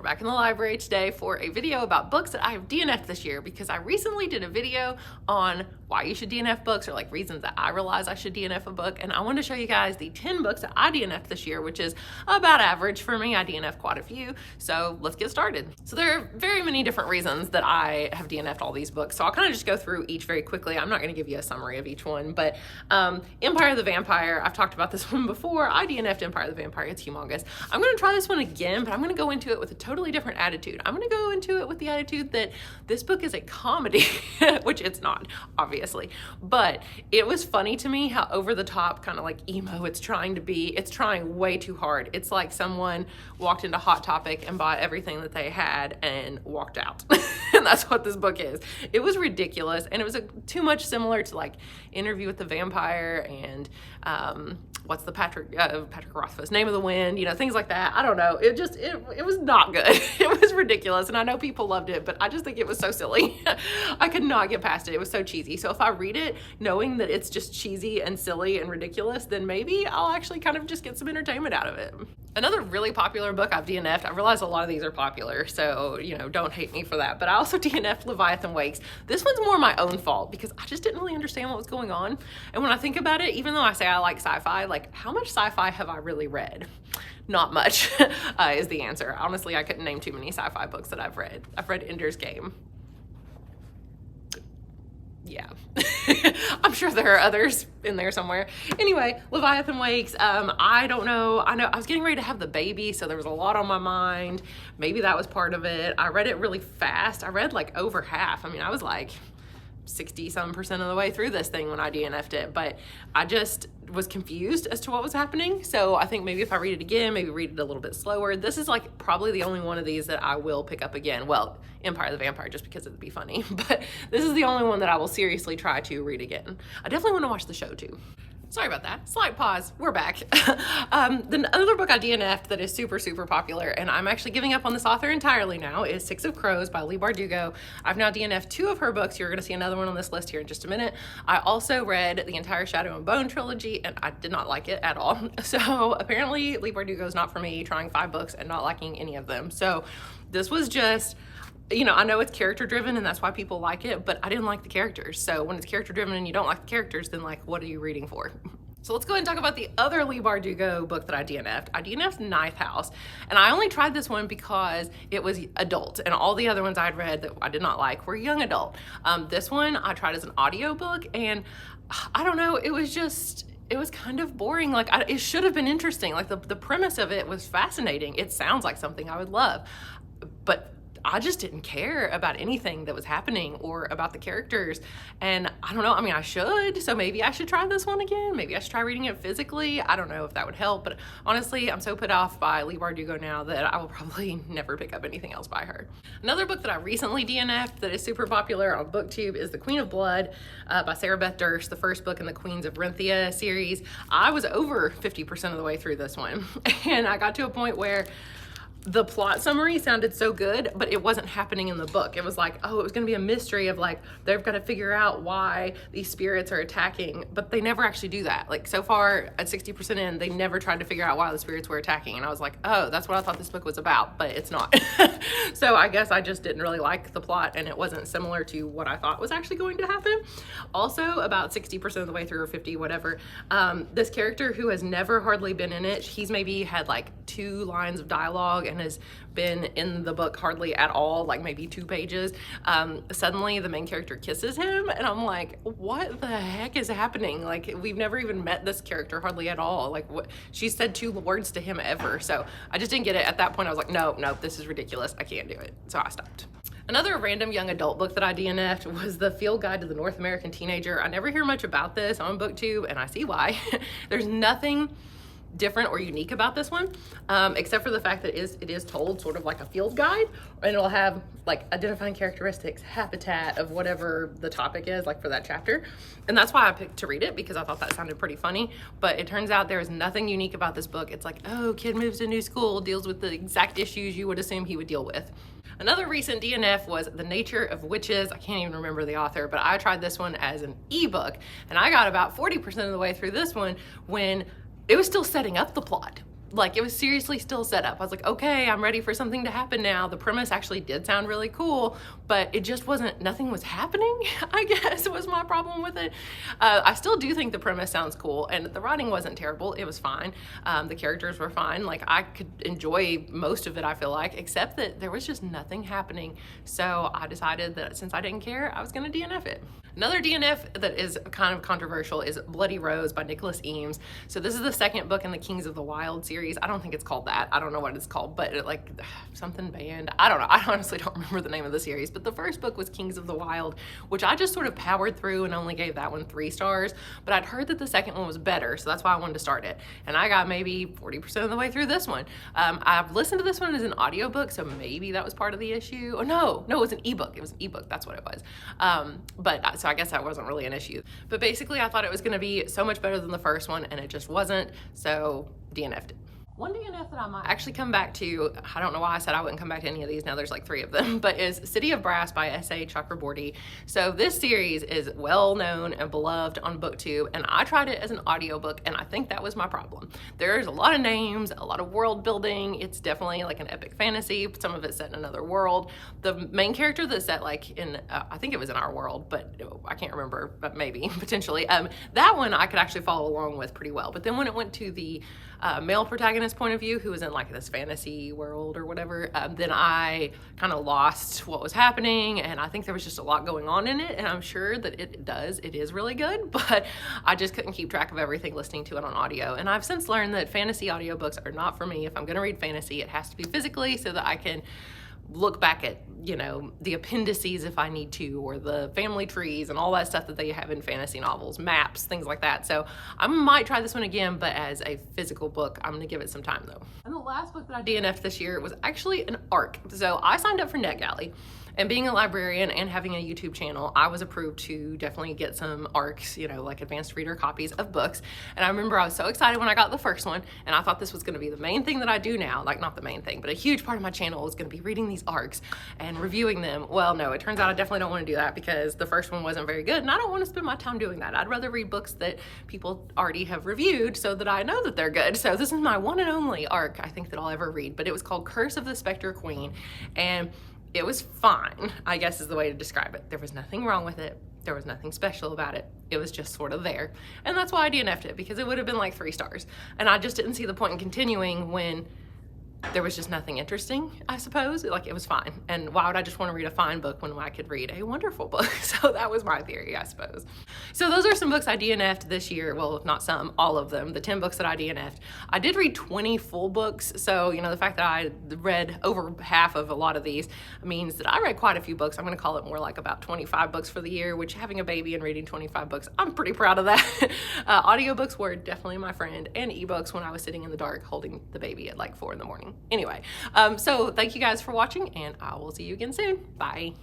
back in the library today for a video about books that I have DNF'd this year, because I recently did a video on why you should DNF books, or like reasons that I realize I should DNF a book. And I wanted to show you guys the 10 books that I DNF'd this year, which is about average for me. I DNF'd quite a few. So let's get started. So there are very many different reasons that I have DNF'd all these books. So I'll kind of just go through each very quickly. I'm not going to give you a summary of each one, but Empire of the Vampire, I've talked about this one before. I DNF'd Empire of the Vampire. It's humongous. I'm going to try this one again, but I'm going to go into it with a totally different attitude. I'm going to go into it with the attitude that this book is a comedy, which it's not, obviously, but it was funny to me how over the top, kind of like emo it's trying to be. It's trying way too hard. It's like someone walked into Hot Topic and bought everything that they had and walked out. And that's what this book is. It was ridiculous, and it was too much similar to like Interview with the Vampire and what's the Patrick Rothfuss, Name of the Wind, you know, things like that. I don't know. It was not good. It was ridiculous, and I know people loved it, but I just think it was so silly. I could not get past it. It was so cheesy. So if I read it knowing that it's just cheesy and silly and ridiculous, then maybe I'll actually kind of just get some entertainment out of it. Another really popular book I've DNF'd, I realize a lot of these are popular, so, you know, don't hate me for that, but I also DNF'd Leviathan Wakes. This one's more my own fault because I just didn't really understand what was going on. And when I think about it, even though I say I like sci-fi, like how much sci-fi have I really read? Not much is the answer. Honestly, I couldn't name too many sci-fi books that I've read. I've read Ender's Game. Yeah. I'm sure there are others in there somewhere. Anyway, Leviathan Wakes, I don't know. I know I was getting ready to have the baby, so there was a lot on my mind. Maybe that was part of it. I read it really fast. I read like over half. I mean, I was like 60-some% of the way through this thing when I DNF'd it, but I just was confused as to what was happening. So I think maybe if I read it again, maybe read it a little bit slower. This is like probably the only one of these that I will pick up again. Well, Empire of the Vampire, just because it'd be funny, but this is the only one that I will seriously try to read again. I definitely want to watch the show too. Sorry about that. Slight pause. We're back. The other book I DNF'd that is super, super popular, and I'm actually giving up on this author entirely now, is Six of Crows by Leigh I've now DNF'd 2 of her books. You're going to see another one on this list here in just a minute. I also read the entire Shadow and Bone trilogy, and I did not like it at all. So apparently Leigh is not for me, trying 5 books and not liking any of them. So this was just, you know, I know it's character driven and that's why people like it, but I didn't like the characters. So when it's character driven and you don't like the characters, then like, what are you reading for? So let's go ahead and talk about the other Leigh Bardugo book that I DNF'd. I DNF'd Ninth House, and I only tried this one because it was adult, and all the other ones I'd read that I did not like were young adult. This one I tried as an audiobook, and I don't know, it was kind of boring. Like it should have been interesting. Like the premise of it was fascinating. It sounds like something I would love, but I just didn't care about anything that was happening or about the characters. And I don't know, I mean, I should, so maybe I should try this one again. Maybe I should try reading it physically. I don't know if that would help, but honestly, I'm so put off by Leigh Bardugo now that I will probably never pick up anything else by her. Another book that I recently DNF'd that is super popular on BookTube is The Queen of Blood by Sarah Beth Durst, the first book in the Queens of Renthia series. I was over 50% of the way through this one, and I got to a point where the plot summary sounded so good, but it wasn't happening in the book. It was like, oh, it was gonna be a mystery of like, they've got to figure out why these spirits are attacking, but they never actually do that. Like so far at 60% in, they never tried to figure out why the spirits were attacking. And I was like, oh, that's what I thought this book was about, but it's not. So I guess I just didn't really like the plot, and it wasn't similar to what I thought was actually going to happen. Also, about 60% of the way through, or 50, whatever, this character who has never hardly been in it, he's maybe had like 2 lines of dialogue and has been in the book hardly at all, like maybe 2 pages. Suddenly the main character kisses him, and I'm like, what the heck is happening? Like, we've never even met this character hardly at all. Like, what? She said 2 words to him ever. So I just didn't get it. At that point I was like, no, this is ridiculous. I can't do it. So I stopped. Another random young adult book that I DNF'd was The Field Guide to the North American Teenager. I never hear much about this on BookTube, and I see why. There's nothing different or unique about this one, except for the fact that it is told sort of like a field guide, and it'll have like identifying characteristics, habitat of whatever the topic is, like for that chapter. And that's why I picked to read it, because I thought that sounded pretty funny. But it turns out there is nothing unique about this book. It's like, oh, kid moves to a new school, deals with the exact issues you would assume he would deal with. Another recent DNF was The Nature of Witches. I can't even remember the author, but I tried this one as an ebook, and I got about 40% of the way through this one when it was still setting up the plot. Like, it was seriously still set up. I was like, okay, I'm ready for something to happen now. The premise actually did sound really cool, but it just wasn't, nothing was happening, I guess was my problem with it. I still do think the premise sounds cool, and the writing wasn't terrible. It was fine. The characters were fine. Like, I could enjoy most of it, I feel like, except that there was just nothing happening. So I decided that since I didn't care, I was gonna DNF it. Another DNF that is kind of controversial is Bloody Rose by Nicholas Eames. So this is the second book in the Kings of the Wild series. I don't think it's called that. I don't know what it's called, but like something band. I don't know. I honestly don't remember the name of the series, but the first book was Kings of the Wild, which I just sort of powered through and only gave that one 3 stars, but I'd heard that the second one was better, so that's why I wanted to start it. And I got maybe 40% of the way through this one. I've listened to this one as an audiobook, so maybe that was part of the issue. Oh no, it was an ebook. It was an ebook, that's what it was. So I guess that wasn't really an issue. But basically I thought it was gonna be so much better than the first one, and it just wasn't, so DNF'd it. One DNF that I might actually come back to, I don't know why I said I wouldn't come back to any of these, now there's like 3 of them, but is City of Brass by S.A. Chakraborty. So this series is well known and beloved on BookTube, and I tried it as an audiobook, and I think that was my problem. There's a lot of names, a lot of world building. It's definitely like an epic fantasy. Some of it's set in another world. The main character that's set like in, I think it was in our world, but I can't remember, but maybe, potentially. That one I could actually follow along with pretty well. But then when it went to the male protagonist point of view, who was in like this fantasy world or whatever, then I kind of lost what was happening, and I think there was just a lot going on in it, and I'm sure that it is really good, but I just couldn't keep track of everything listening to it on audio. And I've since learned that fantasy audiobooks are not for me. If I'm gonna read fantasy, it has to be physically so that I can look back at, you know, the appendices if I need to, or the family trees and all that stuff that they have in fantasy novels, maps, things like that. So I might try this one again, but as a physical book, I'm gonna give it some time though. And the last book that I DNF'd this year was actually an ARC. So I signed up for NetGalley, and being a librarian and having a YouTube channel, I was approved to definitely get some ARCs, you know, like advanced reader copies of books. And I remember I was so excited when I got the first one, and I thought this was gonna be the main thing that I do now, like not the main thing, but a huge part of my channel was gonna be reading these ARCs and reviewing them. Well, no, it turns out I definitely don't wanna do that because the first one wasn't very good, and I don't wanna spend my time doing that. I'd rather read books that people already have reviewed so that I know that they're good. So this is my one and only ARC I think that I'll ever read, but it was called Curse of the Specter Queen, and it was fine, I guess is the way to describe it. There was nothing wrong with it. There was nothing special about it. It was just sort of there. And that's why I DNF'd it, because it would have been like 3 stars. And I just didn't see the point in continuing when there was just nothing interesting, I suppose. Like, it was fine. And why would I just want to read a fine book when I could read a wonderful book? So that was my theory, I suppose. So those are some books I DNF'd this year. Well, not some, all of them. The 10 books that I DNF'd. I did read 20 full books. So, you know, the fact that I read over half of a lot of these means that I read quite a few books. I'm going to call it more like about 25 books for the year, which, having a baby and reading 25 books, I'm pretty proud of that. Audiobooks were definitely my friend, and ebooks when I was sitting in the dark holding the baby at like 4 in the morning. Anyway, so thank you guys for watching, and I will see you again soon. Bye.